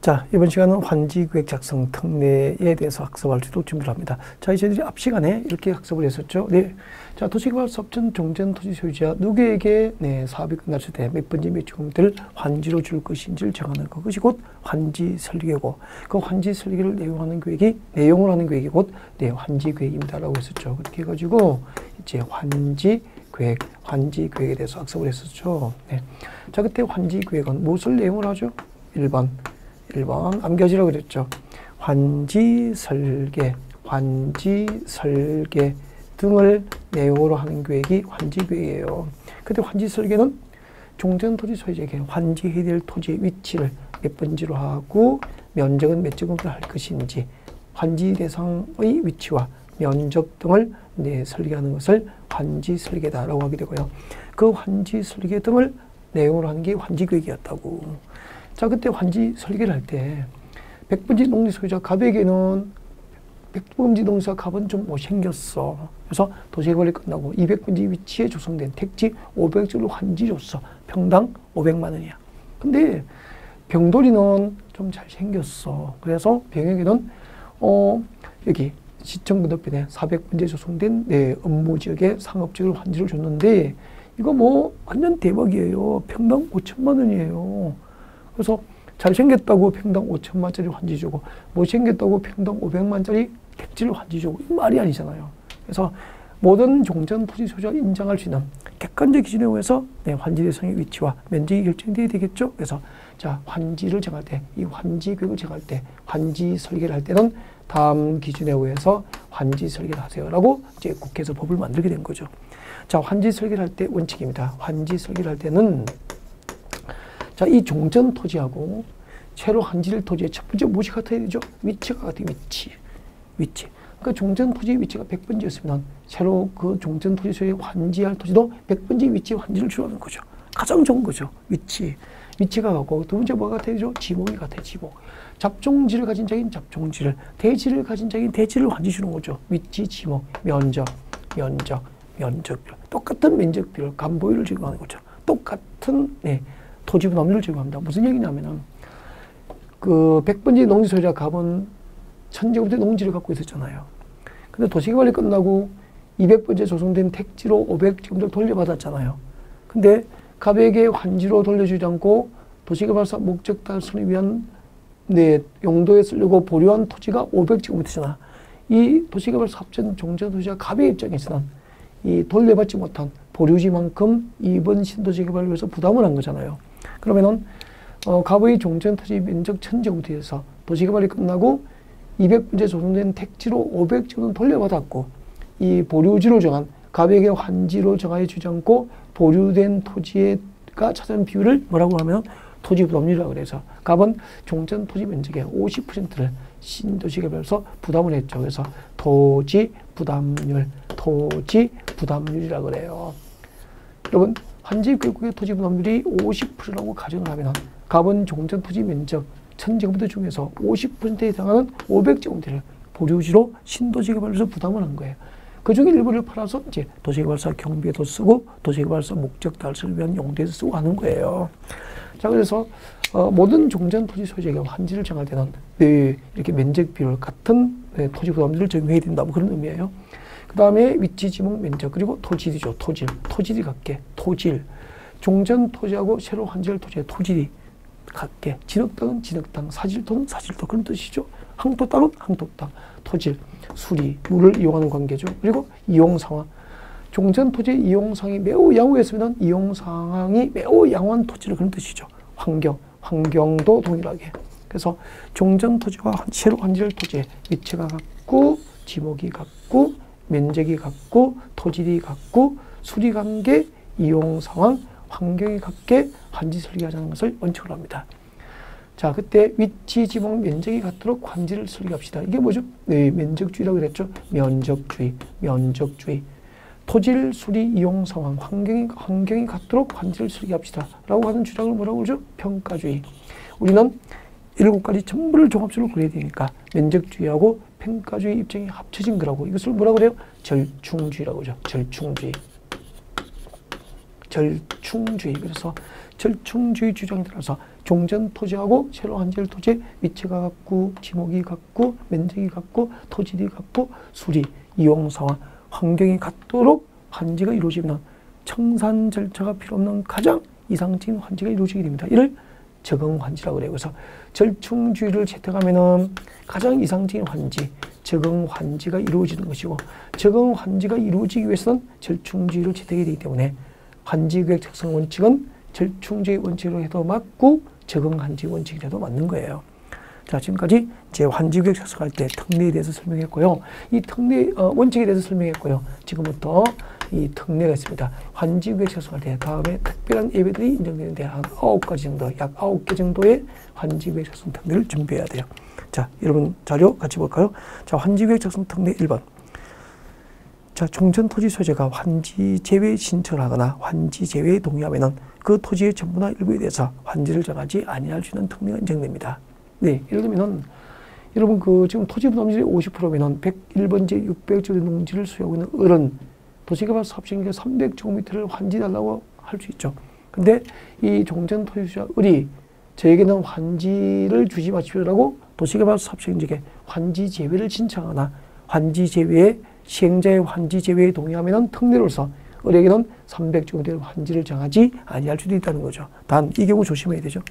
자, 이번 시간은 환지구획 작성 특례에 대해서 학습할 수 준비를 합니다. 자, 저희들이 앞 시간에 이렇게 학습을 했었죠. 네. 자, 도시개발 사업 전 종전 토지 소유자 누구에게 사업이 끝났을 때 몇 번째 몇 주금들을 환지로 줄 것인지를 정하는 그것이 곧 환지 설계고, 그 환지 설계를 내용을 하는 계획이 곧 환지계획입니다라고 했었죠. 그렇게 해가지고 이제 환지계획에 대해서 학습을 했었죠. 네. 자, 그때 환지계획은 무엇을 내용을 하죠? 1번 암기하시라고 그랬죠. 환지 설계 등을 내용으로 하는 계획이 환지계획이에요. 그때 환지 설계는 종전 토지 소유자에게 환지해야 될 토지의 위치를 몇 번지로 하고 면적은 몇 제곱미터 할 것인지, 환지 대상의 위치와 면적 등을 설계하는 것을 환지 설계다라고 하게 되고요. 그 환지 설계 등을 내용으로 하는 게 환지계획이었다고. 자, 그때 환지 설계를 할 때 100번지 농지 소유자 갑에게는 100번지 농지가 갑은 좀 못생겼어. 그래서 도시개발이 끝나고 200번지 위치에 조성된 택지 500조를 환지 줬어. 평당 500만 원이야. 근데 병돌이는 좀 잘생겼어. 그래서 병에게는 여기 시청 건너편에 400번지에 조성된 업무지역에 상업지역을 환지를 줬는데 이거 뭐 완전 대박이에요. 평당 5천만 원이에요. 그래서 잘생겼다고 평당 5천만짜리 환지 주고 못생겼다고 평당 500만짜리 택지를 환지 주고 이 말이 아니잖아요. 그래서 모든 종전 토지 소유자가 인정할 수 있는 객관적 기준에 의해서 환지 대상의 위치와 면적이 결정돼야 되겠죠. 그래서 자, 환지를 정할 때, 이 환지 계획을 정할 때, 환지 설계를 할 때는 다음 기준에 의해서 환지 설계를 하세요라고 이제 국회에서 법을 만들게 된 거죠. 자, 환지 설계를 할 때 원칙입니다. 환지 설계를 할 때는 자, 이 종전 토지하고 새로 환지를 토지의 첫 번째 무엇이 같아야 되죠? 위치가 같아요. 위치. 그러니까 종전 토지의 위치가 100번지였으면 새로 그 종전 토지 소유의 환지할 토지도 100번지 위치에 환지를 주라는 거죠. 가장 좋은 거죠. 위치가 같고, 두 번째 뭐가 같아야 되죠? 지목이 같아요. 지목. 잡종지를 가진 자인 잡종지를, 대지를 가진 자인 대지를 환지 주는 거죠. 위치, 지목, 면적별. 똑같은 면적별, 간보유를 제공하는 거죠. 똑같은 토지 부담률을 제공합니다. 무슨 얘기냐면은 그 100번지 농지 소유자 갑은 1000제곱미터 농지를 갖고 있었잖아요. 근데 도시개발이 끝나고 200번지에 조성된 택지로 500제곱미터를 돌려받았잖아요. 근데 갑에게 환지로 돌려주지 않고 도시개발 사업 목적 달성을 위한 용도에 쓰려고 보류한 토지가 500제곱미터잖아. 이 도시개발 사업전 종전 토지자 갑의 입장에서는 이 돌려받지 못한 보류지만큼 이번 신도시개발을 위해서 부담을 한 거잖아요. 그러면은 갑의 종전 토지 면적 1000제곱미터에서 도시개발이 끝나고 200번지에 조성된 택지로 500제곱미터 돌려받았고, 이 보류지로 정한 갑에게 환지로 정하여 주지 않고 보류된 토지가 차지하는 비율을 뭐라고 하면 토지 부담률이라고 그래서 갑은 종전 토지 면적의 50%를 신도시개발에서 부담을 했죠. 그래서 토지 부담률이라고 그래요. 여러분, 환지계획의 토지 부담률이 50%라고 가정을 하면 갑은 종전 토지 면적 1000제곱미터 중에서 50%에 해당하는 500제곱미터를 보류지로 신도시개발에서 부담을 한 거예요. 그 중에 일부를 팔아서 이제 도시개발사 경비에도 쓰고 도시개발사 목적 달성을 위한 용도에서 쓰고 하는 거예요. 자, 그래서 모든 종전 토지 소유자에게 환지를 정할 때는 이렇게 면적 비율 같은 토지 부담률을 적용해야 된다, 뭐 그런 의미예요. 그 다음에 위치, 지목, 면적, 그리고 토질이죠. 토질이 같게. 종전 토지하고 새로 환지할 토지의 토질이 같게. 진흙땅은 진흙땅, 사질토는 사질토, 그런 뜻이죠. 항토 땅은 항토 땅, 토질, 수리, 물을 이용하는 관계죠. 그리고 이용 상황. 종전 토지의 이용 상황이 매우 양호했으면 이용 상황이 매우 양호한 토지를, 그런 뜻이죠. 환경도 동일하게. 그래서 종전 토지와 새로 환지할 토지의 위치가 같고, 지목이 같고, 면적이 같고, 토질이 같고, 수리 관계, 이용 상황, 환경이 같게 환지 설계하자는 것을 원칙으로 합니다. 자, 그때 위치, 지목, 면적이 같도록 환지를 설계합시다. 이게 뭐죠? 면적주의라고 그랬죠. 면적주의. 토질, 수리, 이용 상황, 환경이 같도록 환지를 설계합시다. 라고 하는 주장을 뭐라고 그러죠? 평가주의. 우리는 7가지 전부를 종합적으로 그려야 되니까 면적주의하고 평가주의 입장이 합쳐진 거라고, 이것을 뭐라고 그래요? 절충주의라고 그러죠. 절충주의. 절충주의. 그래서 절충주의 주장에 따라서 종전 토지하고 새로 환지할 토지의 위치가 같고 지목이 같고 면적이 같고 토질이 같고 수리, 이용사와 환경이 같도록 환지가 이루어지면 청산 절차가 필요 없는 가장 이상적인 환지가 이루어지게 됩니다. 이를 적응환지라고 그래요. 그래서 절충주의를 채택하면은 가장 이상적인 환지, 적응환지가 이루어지는 것이고, 적응환지가 이루어지기 위해서는 절충주의를 채택해야 되기 때문에 환지계획 작성 원칙은 절충주의 원칙으로 해도 맞고 적응환지 원칙이라도 맞는 거예요. 자, 지금까지 이제 환지계획 작성할 때 특례에 대해서 설명했고요. 이 특례 원칙에 대해서 설명했고요. 지금부터 이 특례가 있습니다. 환지계획 작성할 때 다음에 특별한 예배들이 인정되는데 한 9가지 정도, 약 9개 정도의 환지계획 작성 특례를 준비해야 돼요. 자, 여러분 자료 같이 볼까요? 자, 환지계획 작성 특례 1번. 자, 종전 토지 소유자가 환지 제외 신청을 하거나 환지 제외에 동의하면은 그 토지의 전부나 일부에 대해서 환지를 정하지 아니할 수 있는 특례가 인정됩니다. 네, 예를 들면은 여러분 지금 토지 부담률이 50%면은 101번지 600제곱 농지를 소유하고 있는 어른 도시개발 사업자에게 300제곱미터를 환지달라고 할 수 있죠. 근데 이 종전 토지 소유자 을이 저에게는 환지를 주지 마십시오라고 도시개발 사업자에게 환지 제외를 신청하거나 환지 제외에 시행자의 환지 제외에 동의하면 특례로서 을에게는 300제곱미터 환지를 정하지 아니할 수도 있다는 거죠. 단 이 경우 조심해야 되죠.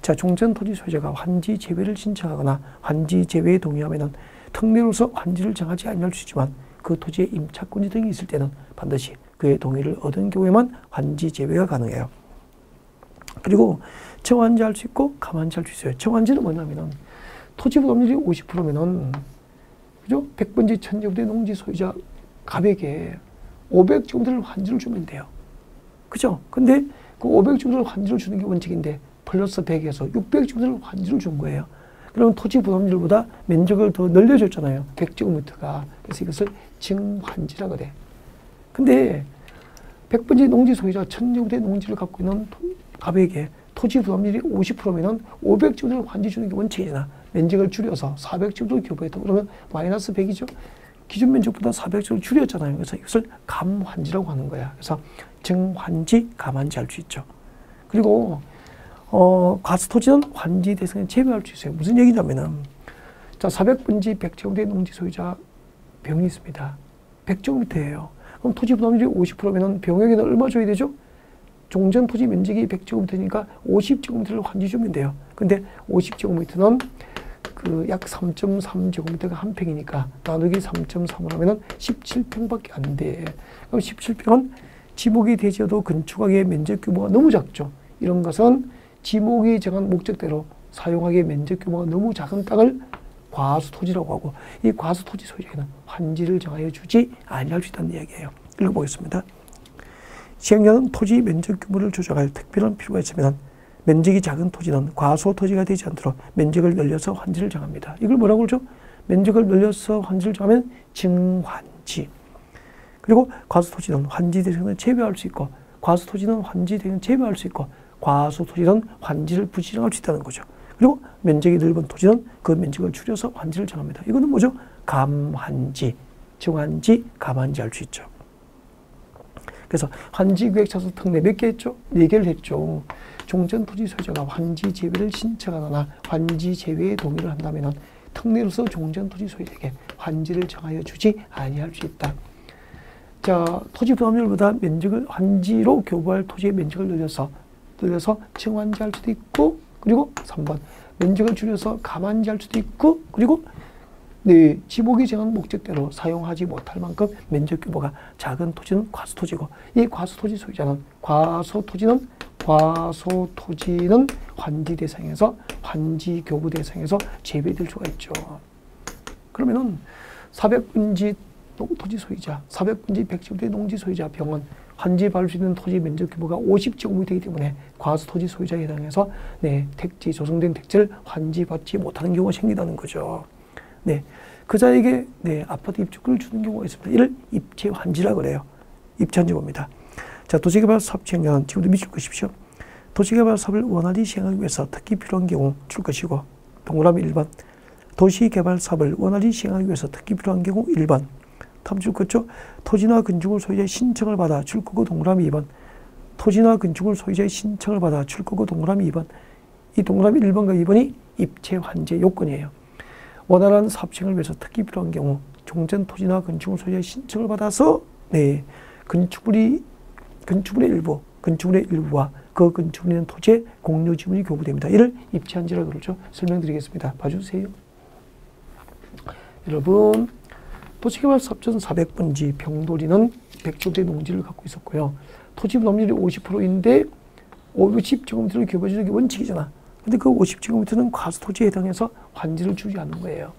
자, 종전 토지 소유자가 환지 제외를 신청하거나 환지 제외에 동의하면 특례로서 환지를 정하지 아니할 수 있지만 그 토지에 임차권지 등이 있을 때는 반드시 그의 동의를 얻은 경우에만 환지 제외가 가능해요. 그리고 청환지할 수 있고 감환지할 수 있어요. 청환지는 뭐냐면은 토지 부담률이 50%면은 그죠? 100번지 1000제곱미터 농지 소유자 갑에게 500제곱미터를 환지를 주면 돼요. 그죠? 근데 그 500제곱미터를 환지를 주는 게 원칙인데 플러스 100에서 600제곱미터를 환지를 준 거예요. 그러면 토지 부담률보다 면적을 더 늘려줬잖아요. 100제곱미터가. 그래서 이것을 증환지라고 그래. 근데 100번지 농지 소유자 1000제곱미터 농지를 갖고 있는 갑에게 토지 부담률이 50%면은 500제곱미터를 환지 주는 게 원칙이잖아. 면적을 줄여서 400제곱미터를 교부했다. 그러면 마이너스 100이죠. 기준 면적보다 400제곱미터를 줄였잖아요. 그래서 이것을 감환지라고 하는 거야. 그래서 증환지, 감환지 할 수 있죠. 그리고 과수토지는 환지 대상에 제외할 수 있어요. 무슨 얘기냐면은 자, 400번지 100제곱미터 농지 소유자 병이 있습니다. 100제곱미터예요. 그럼 토지 부담률이 50%면은 병에게는 얼마 줘야 되죠? 종전 토지 면적이 100제곱미터니까 50제곱미터를 환지 주면 돼요. 근데 50제곱미터는 약 3.3제곱미터가 한 평이니까 나누기 3.3으로 하면은 17평밖에 안 돼. 그럼 17평은 지목이 되지어도 건축하기에 면적 규모가 너무 작죠. 이런 것은 지목이 정한 목적대로 사용하기에 면적 규모가 너무 작은 땅을 과수토지라고 하고, 이 과수토지 소유자에게는 환지를 정하여 주지 아니할 수 있다는 이야기예요. 읽어보겠습니다. 시행자는 토지 면적 규모를 조정할 특별한 필요가 있으면 면적이 작은 토지는 과수토지가 되지 않도록 면적을 늘려서 환지를 정합니다. 이걸 뭐라고 그러죠? 면적을 늘려서 환지를 정하면 증환지. 그리고 과수토지는 환지 대상을 제외할 수 있고, 과수토지는 환지 대상을 제외할 수 있고, 과수토지는 환지를 부지정할 수 있다는 거죠. 그리고 면적이 넓은 토지는 그 면적을 줄여서 환지를 정합니다. 이거는 뭐죠? 감환지, 증환지, 감환지 할 수 있죠. 그래서 환지계획 작성 특례 몇 개 했죠? 4개를 했죠. 종전 토지 소유자가 환지 제외를 신청하거나 환지 제외에 동의를 한다면 특례로서 종전 토지 소유자에게 환지를 정하여 주지 아니할 수 있다. 자, 토지 부담률보다 면적을 환지로 교부할 토지의 면적을 늘려서 증환지할 수도 있고, 그리고 3번 면적을 줄여서 감환지할 수도 있고, 그리고 네, 지목이 정한 목적대로 사용하지 못할 만큼 면적 규모가 작은 토지는 과수토지고, 이 과수토지 소유자는 과수토지는 환지 대상에서 환지 교부 대상에서 제외될 수가 있죠. 그러면은 400분지 토지 소유자, 400분지 100제곱미터 농지 소유자 병은 환지 받을 수 있는 토지 면적 규모가 50제곱미터이기 때문에 과수토지 소유자에 해당해서 네, 택지, 조성된 택지를 환지받지 못하는 경우가 생긴다는 거죠. 네, 그자에게 네, 아파트 입주권을 주는 경우가 있습니다. 이를 입체 환지라고 그래요. 입체 환지 봅니다. 자, 도시개발 사업 시행자는 지금도 미줄 것이십시오. 도시개발 사업을 원활히 시행하기 위해서 특히 필요한 경우 줄 것이고, 동그라미 1번. 도시개발 사업을 원활히 시행하기 위해서 특히 필요한 경우 1번. 다음 줄 거죠. 토지나 건축물 소유자의 신청을 받아 줄 거고, 동그라미 2번. 토지나 건축물 소유자의 신청을 받아 출구구 동그라미 2번, 이 동그라미 1번과 2번이 입체 환지 요건이에요. 원활한 사업 시행을 위해서 특히 필요한 경우 종전 토지나 건축물 소유자의 신청을 받아서 건축물의 일부와 그 건축물에 있는 토지의 공유 지분이 교부됩니다. 이를 입체한지라고 그러죠. 설명드리겠습니다. 봐주세요. 여러분, 도시개발사업전 400번지 병돌이는 100제곱미터의 농지를 갖고 있었고요. 토지 넘률이 50%인데 50제곱미터를 교부해주는 게 원칙이잖아. 근데 그 50제곱미터는 과수토지에 해당해서 환지를 주지 않는 거예요.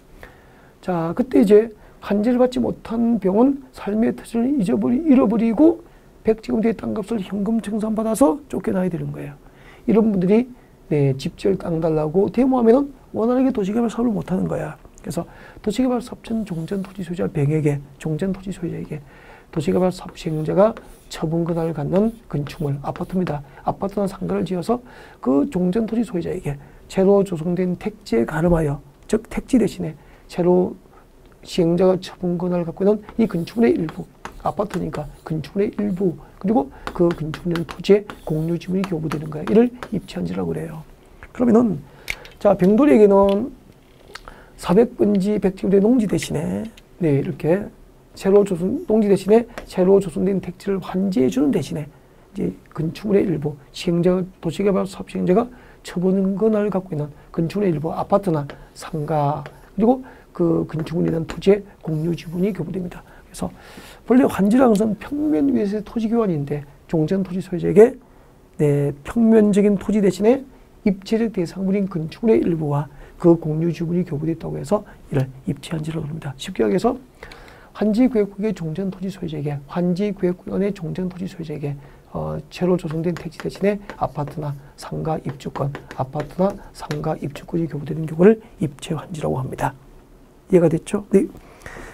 자, 그때 이제 환지를 받지 못한 병은 삶의 터전을 잃어버리고 100제곱미터의 땅값을 현금 청산받아서 쫓겨나야 되는 거예요. 이런 분들이 집지을 땅 달라고 데모하면은 원활하게 도시개발 사업을 못하는 거야. 그래서 도시개발 사업전 종전 토지 소유자 병에게, 종전 토지 소유자에게 도시개발 사업 시행자가 처분 권한을 갖는 건축물, 아파트입니다. 아파트나 상가를 지어서 그 종전 토지 소유자에게 새로 조성된 택지에 가름하여, 즉 택지 대신에 새로 시행자가 처분 권한을 갖고 있는 이 건축물의 일부, 아파트니까 건축물의 일부, 그리고 그 건축물의 토지의 공유 지분이 교부되는 거야. 이를 입체한지라고 그래요. 그러면은 자, 병돌이에게는 400번지 100제곱미터의 농지 대신에 이렇게 농지 대신에 새로 조성된 택지를 환지해 주는 대신에 이제 건축물의 일부, 도시개발 사업 시행자가 처분 권한을 갖고 있는 건축물의 일부, 아파트나 상가, 그리고 그 건축물에 대한 토지의 공유 지분이 교부됩니다. 그래서 원래 환지라는 것은 평면 위에서의 토지 교환인데 종전 토지 소유자에게 평면적인 토지 대신에 입체적 대상물인 건축물의 일부와 그 공유 지분이 교부됐다고 해서 이를 입체한지라고 합니다. 쉽게 얘기해서 환지구역구의 종전 토지 소유자에게, 환지구역구간의 종전 토지 소유자에게 새로 조성된 택지 대신에 아파트나 상가 입주권, 아파트나 상가 입주권이 교부되는 경우를 입체환지라고 합니다. 이해가 됐죠? 네.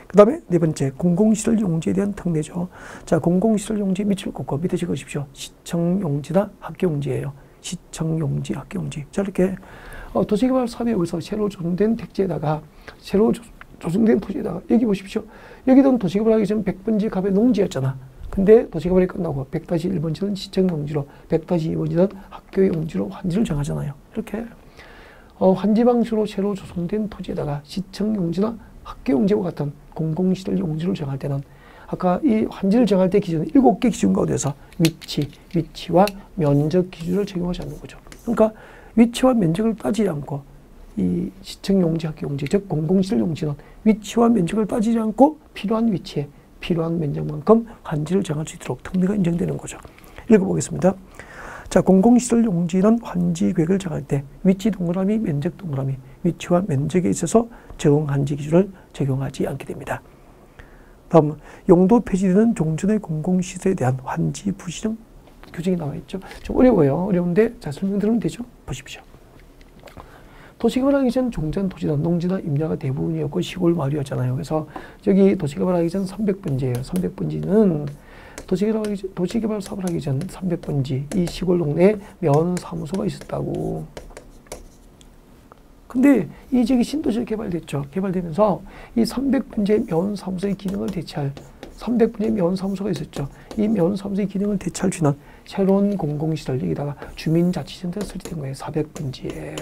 그 다음에 네 번째, 공공시설 용지에 대한 특례죠. 자, 공공시설 용지 밑을 꽂고 밑에 적으십시오. 시청 용지나 학교 용지예요. 시청 용지, 학교 용지. 자, 이렇게 도시개발 사업에 의해서 새로 조성된 택지에다가 새로 조성된 토지에다가 여기 보십시오. 여기는 도시개발하기 전 100번지 갑의 농지였잖아. 근데 도시개발이 끝나고 100-1번지는 시청 용지로, 100-2번지는 학교 용지로 환지를 정하잖아요. 이렇게 환지 방식으로 새로 조성된 토지에다가 시청 용지나 학교 용지와 같은 공공시설 용지를 정할 때는 아까 이 환지를 정할 때 기준 7개 기준 가운데서 위치와 면적 기준을 적용하지 않는 거죠. 그러니까 위치와 면적을 따지지 않고 이 시청 용지, 학교 용지, 즉 공공시설 용지는 위치와 면적을 따지지 않고 필요한 위치에 필요한 면적만큼 환지를 정할 수 있도록 특례가 인정되는 거죠. 읽어보겠습니다. 자, 공공시설 용지는 환지 계획을 정할 때 위치 동그라미, 면적 동그라미, 위치와 면적에 있어서 적용 환지 기준을 적용하지 않게 됩니다. 다음, 용도 폐지되는 종전의 공공시설에 대한 환지 부실형 규정이 나와 있죠. 좀 어려워요. 어려운데 자, 설명드리면 되죠. 보십시오. 도시개발하기 전 종전 토지는 농지나 임야가 대부분이었고 시골 마을이었잖아요. 그래서 여기 도시개발하기 전 300번지예요. 300번지는 도시개발 사업을 하기 전 300번지 이 시골 동네에 면사무소가 있었다고. 근데 이 지역이 신도시로 개발됐죠. 개발되면서 이 300번지의 면사무소의 기능을 대체할 300번지의 면사무소가 있었죠. 이 면사무소의 기능을 대체할 수 있는 새로운 공공시설 여기다가 주민자치센터가 설치된 거예요. 400번지에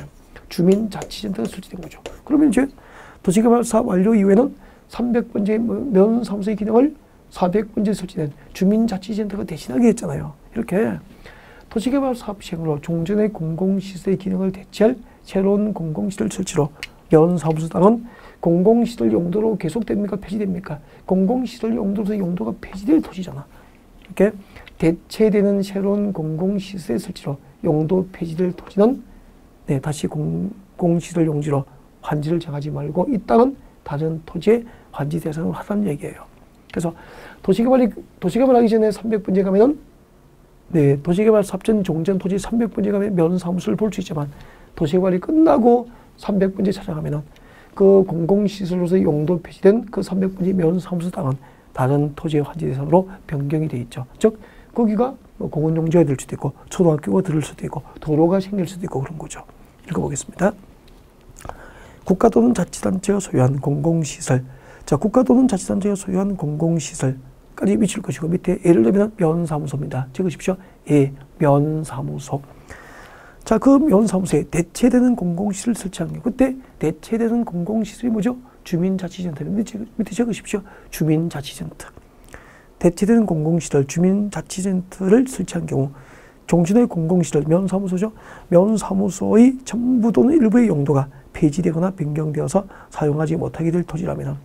주민자치센터가 설치된 거죠. 그러면 이제 도시개발 사업 완료 이후에는 300번지의 면사무소의 기능을 400번지에 설치된 주민자치센터가 대신하게 했잖아요. 이렇게 도시개발 사업 시행으로 종전의 공공시설의 기능을 대체할 새로운 공공시설 설치로 면사무소 땅은 공공시설 용도로 계속됩니까? 폐지됩니까? 공공시설 용도로서 용도가 폐지될 토지잖아. 이렇게 대체되는 새로운 공공시설의 설치로 용도 폐지될 토지는 다시 공공시설 용지로 환지를 정하지 말고 이 땅은 다른 토지의 환지 대상으로 하라는 얘기예요. 그래서 도시개발하기 전에 300번지에 가면은 도시개발 사업전 종전 토지 300번지에 가면 면사무소를 볼 수 있지만 도시개발이 끝나고 300번지에 찾아가면은 그 공공시설로서 용도 폐지된 그 300번지 면사무소 땅은 다른 토지의 환지 대상으로 변경이 돼 있죠. 즉 거기가 공원용지가 될 수도 있고 초등학교가 들을 수도 있고 도로가 생길 수도 있고 그런 거죠. 읽어보겠습니다. 국가 또는 자치단체가 소유한 공공시설. 자, 국가 또는 자치단체가 소유한 공공시설가 까지 미칠 것이고 밑에 예를 들면 면사무소입니다. 적으십시오. 예, 면사무소. 자, 그 면사무소에 대체되는 공공시설을 설치한 경우 그때 대체되는 공공시설이 뭐죠? 주민자치센터입니다. 밑에 적으십시오. 주민자치센터. 대체되는 공공시설 주민자치센터를 설치한 경우 종전의 공공시설 면사무소죠. 면사무소의 전부 또는 일부의 용도가 폐지되거나 변경되어서 사용하지 못하게 될 토지라면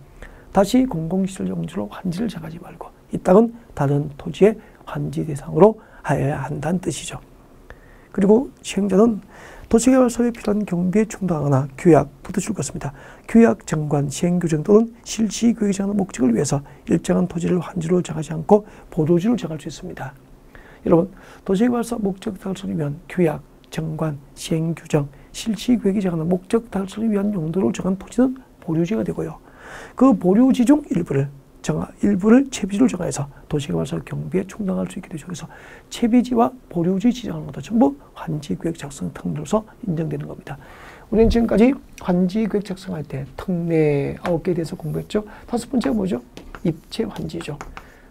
다시 공공시설 용지로 환지를 정하지 말고 이 땅은 다른 토지의 환지 대상으로 하여야 한다는 뜻이죠. 그리고 시행자는 도시개발 사업에 필요한 경비에 충당하거나 규약부터 줄 것입니다. 규약, 정관, 시행규정 또는 실시계획에 정하는 목적을 위해서 일정한 토지를 환지로 정하지 않고 보조지로 정할 수 있습니다. 여러분, 도시개발 사업 목적 달성이면 규약, 정관, 시행규정, 실시계획에 정하는 목적 달성을 위한 용도를 정한 토지는 보류지가 되고요. 그 보류지 중 일부를 채비지로 정해서 도시개발사업 경비에 충당할 수 있게 되죠. 그래서 채비지와 보류지 지정하는 것도 전부 환지계획 작성 특례로서 인정되는 겁니다. 우리는 지금까지 환지계획 작성할 때 특례 9개에 대해서 공부했죠. 5번째가 뭐죠? 입체환지죠.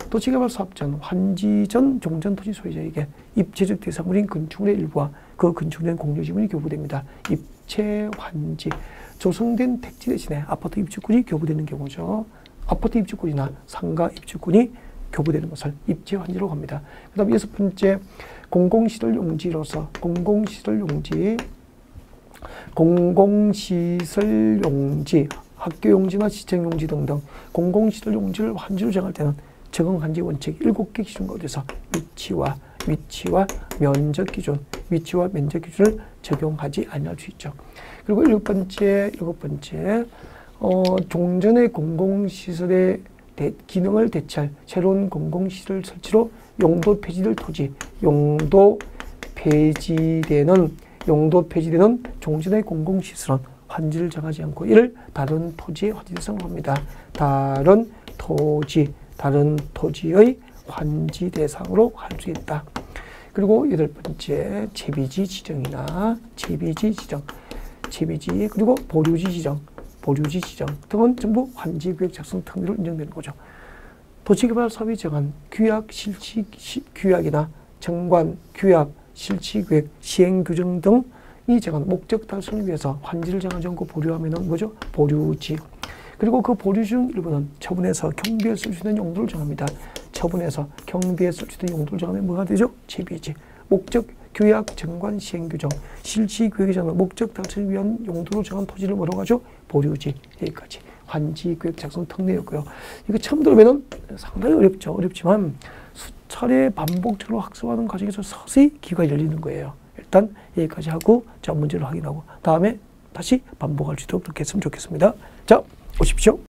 도시개발사업 전 환지 전 종전 토지 소유자에게 입체적 대상물인 건축물의 일부와 그 건축된 공유지분이 교부됩니다. 입체환지. 조성된 택지 대신에 아파트 입주권이 교부되는 경우죠. 아파트 입주권이나 상가 입주권이 교부되는 것을 입체환지로 합니다. 그 다음 6번째, 공공시설 용지로서 공공시설 용지, 학교 용지나 시청 용지 등등 공공시설 용지를 환지로 정할 때는 적응환지 원칙 7개 기준 가운데서 위치와 면적 기준, 위치와 면적 기준을 적용하지 아니할 수 있죠. 그리고 7번째, 종전의 공공시설의 기능을 대체할 새로운 공공시설 설치로 용도 폐지될 토지, 용도 폐지되는 종전의 공공시설은 환지를 정하지 않고 이를 다른 토지의 환지 대상으로 합니다. 다른 토지의 환지 대상으로 할 수 있다. 그리고 8번째, 채비지 지정이나 채비지 그리고 보류지 지정 등은 전부 환지계획 작성 특례로 인정되는 거죠. 도시개발 사업이 정한 규약, 규약이나 정관, 규약, 실시계획, 시행규정 등이 정한 목적 달성을 위해서 환지를 정하지 않고 보류하면은 뭐죠? 보류지. 그리고 그 보류 중 일부는 처분해서 경비에 쓸 수 있는 용도를 정합니다. 처분해서 경비에 쓸 수 있는 용도를 정하면 뭐가 되죠? 채비지. 목적, 규약, 정관, 시행규정, 실시계획에 정한 목적 달성을 위한 용도로 정한 토지를 뭐라고 하죠? 보류지. 여기까지 환지계획 작성 특례였고요. 이거 처음 들으면 상당히 어렵지만 수차례 반복적으로 학습하는 과정에서 서서히 귀가 열리는 거예요. 일단 여기까지 하고 자 문제를 확인하고 다음에 다시 반복할 수 있도록 그렇게 했으면 좋겠습니다. 자, 오십시오.